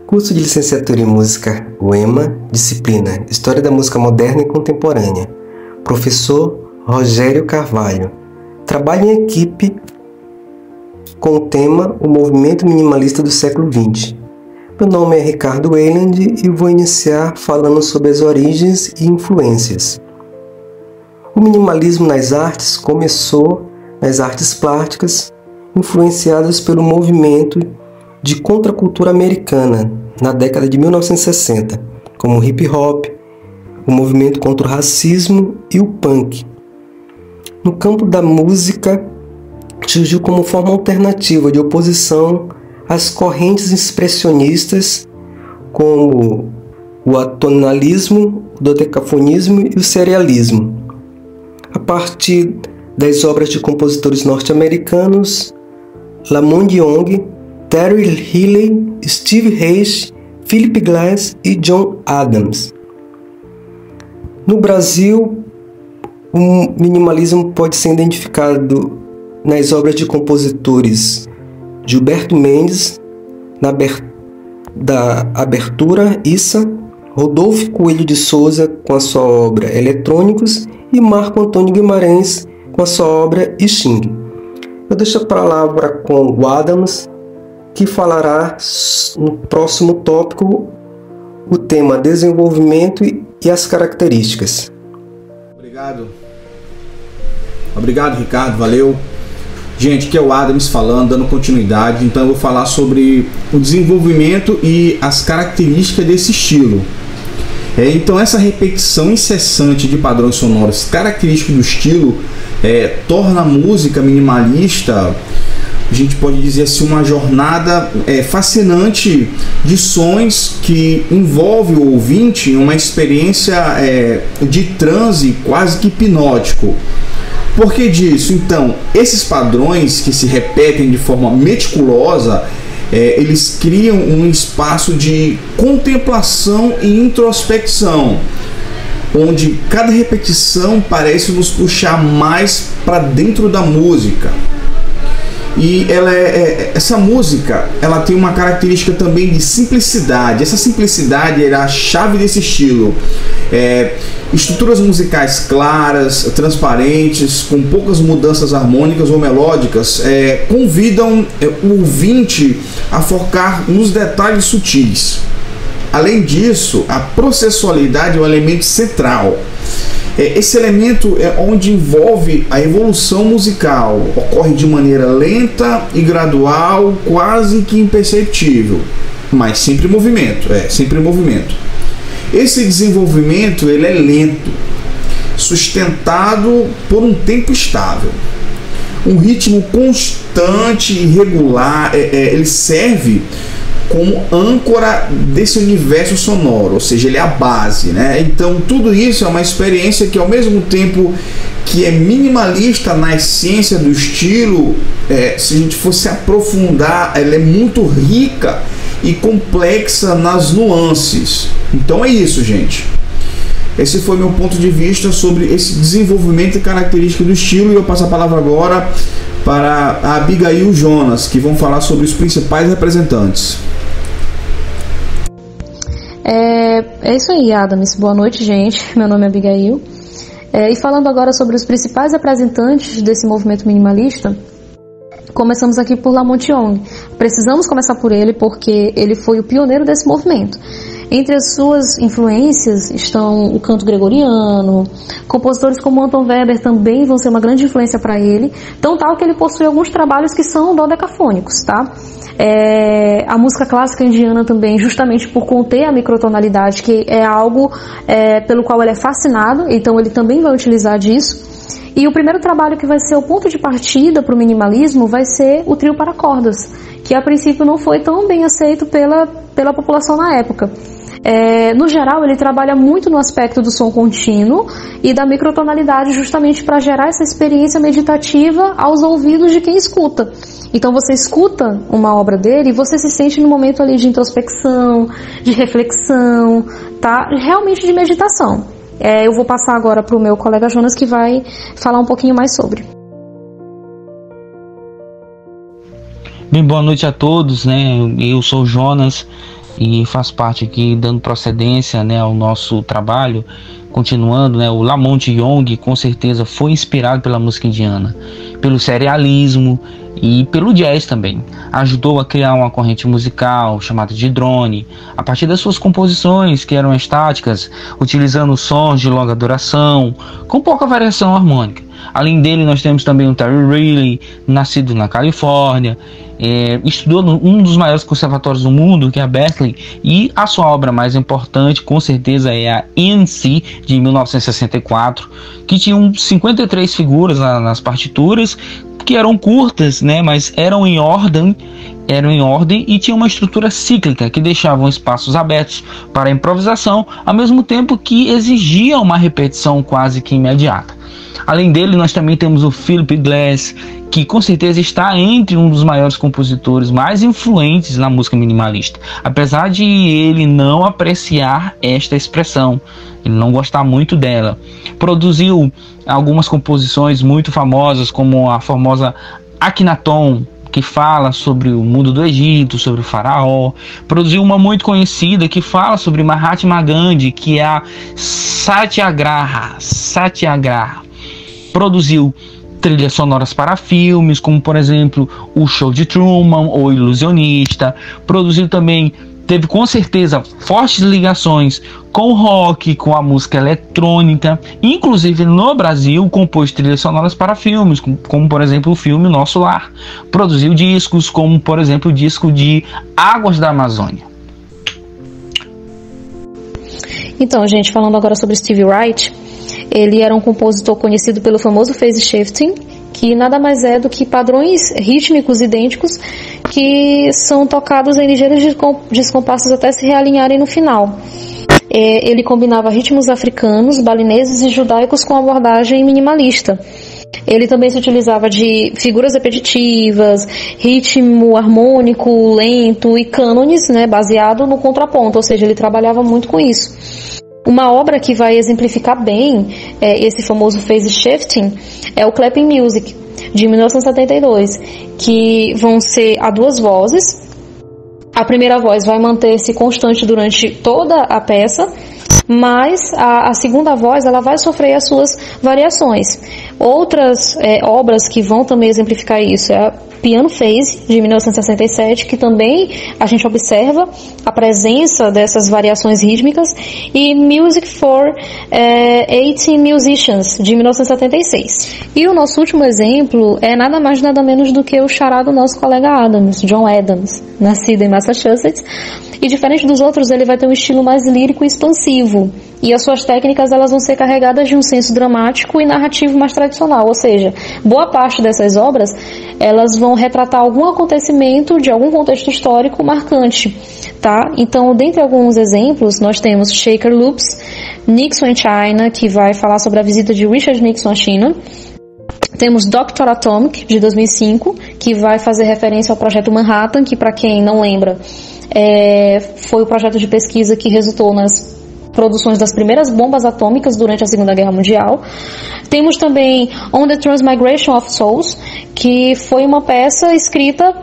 Curso de Licenciatura em Música UEMA, disciplina História da Música Moderna e Contemporânea. Professor Rogério Carvalho. Trabalho em equipe com o tema O Movimento Minimalista do Século XX. Meu nome é Ricardo Weyland e vou iniciar falando sobre as origens e influências. O minimalismo nas artes começou nas artes plásticas, influenciadas pelo movimento de contracultura americana na década de 1960, como o hip hop, o movimento contra o racismo e o punk. No campo da música, surgiu como forma alternativa de oposição às correntes expressionistas como o atonalismo, o dodecafonismo e o serialismo. A partir das obras de compositores norte-americanos Lamont Young, Terry Riley, Steve Reich, Philip Glass e John Adams. No Brasil, o minimalismo pode ser identificado nas obras de compositores Gilberto Mendes, da Abertura, Issa, Rodolfo Coelho de Souza com a sua obra Eletrônicos e Marco Antônio Guimarães com a sua obra Xing. Eu deixo a palavra com o Adams, que falará no próximo tópico o tema desenvolvimento e as características. Obrigado, Ricardo, valeu. Gente, aqui é o Adams falando, dando continuidade. Então eu vou falar sobre o desenvolvimento e as características desse estilo. Então essa repetição incessante de padrões sonoros característicos do estilo torna a música minimalista, a gente pode dizer assim, uma jornada fascinante de sons que envolve o ouvinte em uma experiência de transe quase que hipnótico. Por que disso? Então, esses padrões que se repetem de forma meticulosa, eles criam um espaço de contemplação e introspecção, onde cada repetição parece nos puxar mais para dentro da música. E essa música, ela tem uma característica também de simplicidade. Essa simplicidade é a chave desse estilo. Estruturas musicais claras, transparentes, com poucas mudanças harmônicas ou melódicas, convidam o ouvinte a focar nos detalhes sutis. Além disso, a processualidade é um elemento central. Esse elemento é onde envolve a evolução musical, ocorre de maneira lenta e gradual, quase que imperceptível, mas sempre em movimento, sempre em movimento. Esse desenvolvimento ele é lento, sustentado por um tempo estável. Um ritmo constante e regular, ele serve como âncora desse universo sonoro, ou seja, ele é a base, né? Então tudo isso é uma experiência que, ao mesmo tempo que é minimalista na essência do estilo, se a gente fosse aprofundar, ela é muito rica e complexa nas nuances. Então é isso, gente. Esse foi meu ponto de vista sobre esse desenvolvimento e característica do estilo, e eu passo a palavra agora para a Abigail Jonas, que vão falar sobre os principais representantes. É isso aí, Adams. Boa noite, gente. Meu nome é Abigail. E falando agora sobre os principais representantes desse movimento minimalista, começamos aqui por Lamont Young. Precisamos começar por ele porque ele foi o pioneiro desse movimento. Entre as suas influências estão o canto gregoriano, compositores como Anton Weber também vão ser uma grande influência para ele, tão tal que ele possui alguns trabalhos que são dodecafônicos, tá? A música clássica indiana também, justamente por conter a microtonalidade, que é algo pelo qual ele é fascinado, então ele também vai utilizar disso. E o primeiro trabalho que vai ser o ponto de partida para o minimalismo vai ser o trio para cordas, que a princípio não foi tão bem aceito pela população na época. No geral, ele trabalha muito no aspecto do som contínuo e da microtonalidade, justamente para gerar essa experiência meditativa aos ouvidos de quem escuta. Então você escuta uma obra dele e você se sente no momento ali de introspecção, de reflexão, tá? Realmente de meditação. Eu vou passar agora para o meu colega Jonas, que vai falar um pouquinho mais sobre. Bem, boa noite a todos, né? Eu sou o Jonas. e faz parte aqui dando procedência, né, ao nosso trabalho, continuando, né, o Lamont Young com certeza foi inspirado pela música indiana, pelo serialismo e pelo jazz também. Ajudou a criar uma corrente musical chamada de drone, a partir das suas composições que eram estáticas, utilizando sons de longa duração, com pouca variação harmônica. Além dele, nós temos também o Terry Riley, nascido na Califórnia, estudou um dos maiores conservatórios do mundo, que é a Berklee, e a sua obra mais importante, com certeza, é a ENC, de 1964, que tinha 53 figuras nas partituras, que eram curtas, né, mas eram em ordem e tinha uma estrutura cíclica que deixavam espaços abertos para a improvisação, ao mesmo tempo que exigia uma repetição quase que imediata. Além dele, nós também temos o Philip Glass, que com certeza está entre um dos maiores compositores mais influentes na música minimalista, apesar de ele não apreciar esta expressão, ele não gostar muito dela. Produziu algumas composições muito famosas, como a famosa Akhenaton, que fala sobre o mundo do Egito, sobre o faraó. Produziu uma muito conhecida que fala sobre Mahatma Gandhi, que é a Satyagraha. Produziu trilhas sonoras para filmes, como por exemplo O Show de Truman ou Ilusionista. Produziu também, teve com certeza fortes ligações com o rock, com a música eletrônica. Inclusive no Brasil compôs trilhas sonoras para filmes, como por exemplo o filme Nosso Lar. Produziu discos como por exemplo o disco de Águas da Amazônia. Então, gente, falando agora sobre Stevie Wright, ele era um compositor conhecido pelo famoso phase shifting, que nada mais é do que padrões rítmicos idênticos que são tocados em ligeiros descompassos até se realinharem no final. Ele combinava ritmos africanos, balineses e judaicos com abordagem minimalista. Ele também se utilizava de figuras repetitivas, ritmo harmônico, lento e cânones, né, baseado no contraponto, ou seja, ele trabalhava muito com isso. Uma obra que vai exemplificar bem esse famoso phase shifting é o Clapping Music, de 1972, que vão ser a duas vozes. A primeira voz vai manter-se constante durante toda a peça, mas a segunda voz ela vai sofrer as suas variações. Outras obras que vão também exemplificar isso é a Piano Phase, de 1967, que também a gente observa a presença dessas variações rítmicas, e Music for 18 Musicians, de 1976. E o nosso último exemplo é nada mais nada menos do que o xará do nosso colega Adams, John Adams, nascido em Massachusetts, e diferente dos outros ele vai ter um estilo mais lírico e expansivo, e as suas técnicas elas vão ser carregadas de um senso dramático e narrativo mais tradicional, ou seja, boa parte dessas obras elas vão retratar algum acontecimento de algum contexto histórico marcante, tá? Então, dentre alguns exemplos, nós temos Shaker Loops, Nixon in China, que vai falar sobre a visita de Richard Nixon à China. Temos Dr. Atomic, de 2005, que vai fazer referência ao projeto Manhattan, que, para quem não lembra, foi o projeto de pesquisa que resultou nas produções das primeiras bombas atômicas durante a Segunda Guerra Mundial. Temos também On the Transmigration of Souls, que foi uma peça escrita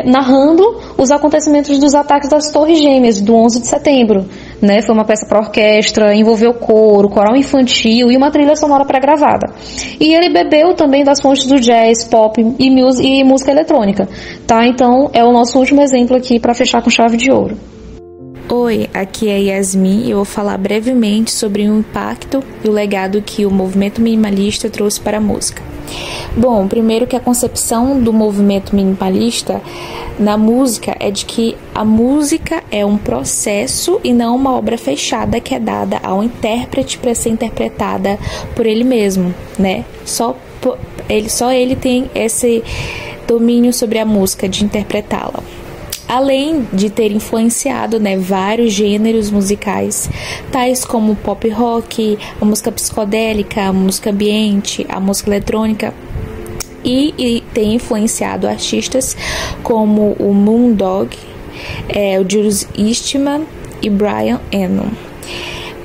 narrando os acontecimentos dos ataques das Torres Gêmeas do 11 de setembro. Né? Foi uma peça para orquestra, envolveu coro, coral infantil e uma trilha sonora pré-gravada. E ele bebeu também das fontes do jazz, pop e música eletrônica. Tá? Então é o nosso último exemplo aqui para fechar com chave de ouro. Oi, aqui é a Yasmin e eu vou falar brevemente sobre o impacto e o legado que o movimento minimalista trouxe para a música. Bom, primeiro que a concepção do movimento minimalista na música é de que a música é um processo e não uma obra fechada que é dada ao intérprete para ser interpretada por ele mesmo, né? Só ele tem esse domínio sobre a música, de interpretá-la. Além de ter influenciado, né, vários gêneros musicais, tais como o pop rock, a música psicodélica, a música ambiente, a música eletrônica, e tem influenciado artistas como o Moondog, o Julius Eastman e Brian Eno.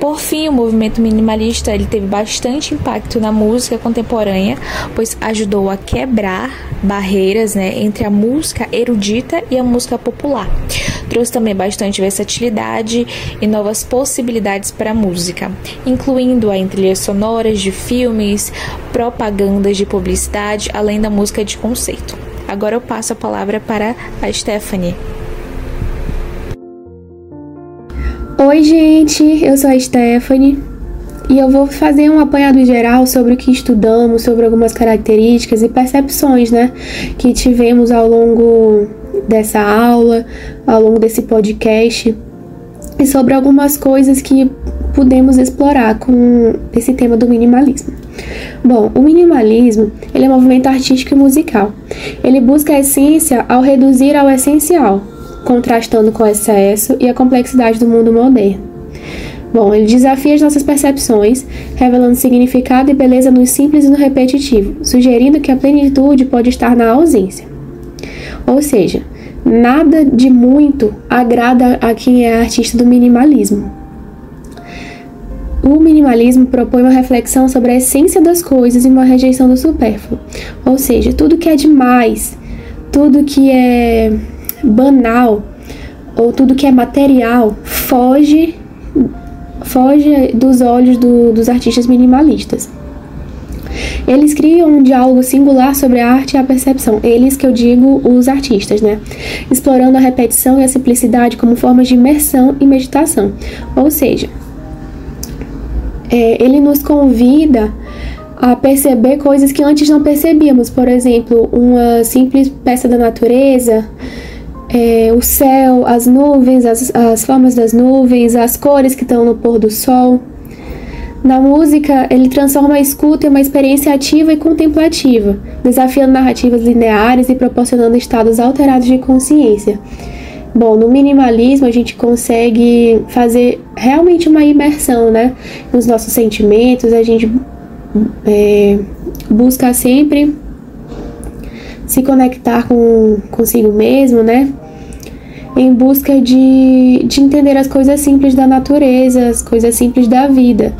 Por fim, o movimento minimalista ele teve bastante impacto na música contemporânea, pois ajudou a quebrar barreiras, né, entre a música erudita e a música popular, trouxe também bastante versatilidade e novas possibilidades para a música, incluindo em trilhas sonoras de filmes, propagandas de publicidade, além da música de conceito. Agora eu passo a palavra para a Stephanie. Oi, gente, eu sou a Stephanie e eu vou fazer um apanhado geral sobre o que estudamos, sobre algumas características e percepções, que tivemos ao longo dessa aula, ao longo desse podcast, e sobre algumas coisas que pudemos explorar com esse tema do minimalismo. Bom, o minimalismo, ele é um movimento artístico e musical. Ele busca a essência ao reduzir ao essencial, contrastando com o excesso e a complexidade do mundo moderno. Bom, ele desafia as nossas percepções, revelando significado e beleza no simples e no repetitivo, sugerindo que a plenitude pode estar na ausência. Ou seja, nada de muito agrada a quem é artista do minimalismo. O minimalismo propõe uma reflexão sobre a essência das coisas e uma rejeição do supérfluo. Ou seja, tudo que é demais, tudo que é banal ou tudo que é material foge dos olhos dos artistas minimalistas. Eles criam um diálogo singular sobre a arte e a percepção. Eles, que eu digo, os artistas, explorando a repetição e a simplicidade como formas de imersão e meditação. Ou seja, ele nos convida a perceber coisas que antes não percebíamos. Por exemplo, uma simples peça da natureza, o céu, as nuvens, as formas das nuvens, as cores que estão no pôr do sol. Na música, ele transforma a escuta em uma experiência ativa e contemplativa, desafiando narrativas lineares e proporcionando estados alterados de consciência. Bom, no minimalismo a gente consegue fazer realmente uma imersão, nos nossos sentimentos. A gente busca sempre se conectar consigo mesmo, em busca de entender as coisas simples da natureza, as coisas simples da vida,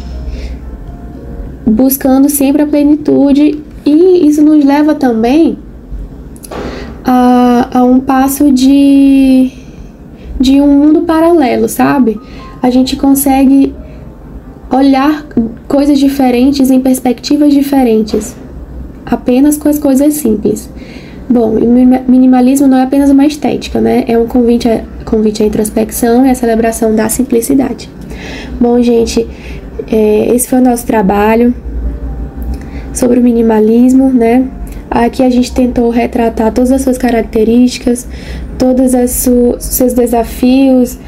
buscando sempre a plenitude, e isso nos leva também a um passo de um mundo paralelo, sabe? A gente consegue olhar coisas diferentes em perspectivas diferentes, apenas com as coisas simples. Bom, o minimalismo não é apenas uma estética, é um convite à introspecção e à celebração da simplicidade. Bom, gente, esse foi o nosso trabalho sobre o minimalismo, Aqui a gente tentou retratar todas as suas características, todos os seus desafios,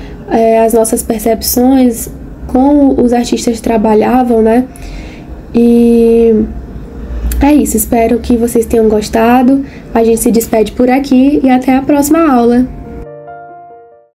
as nossas percepções, como os artistas trabalhavam, E é isso, espero que vocês tenham gostado. A gente se despede por aqui e até a próxima aula.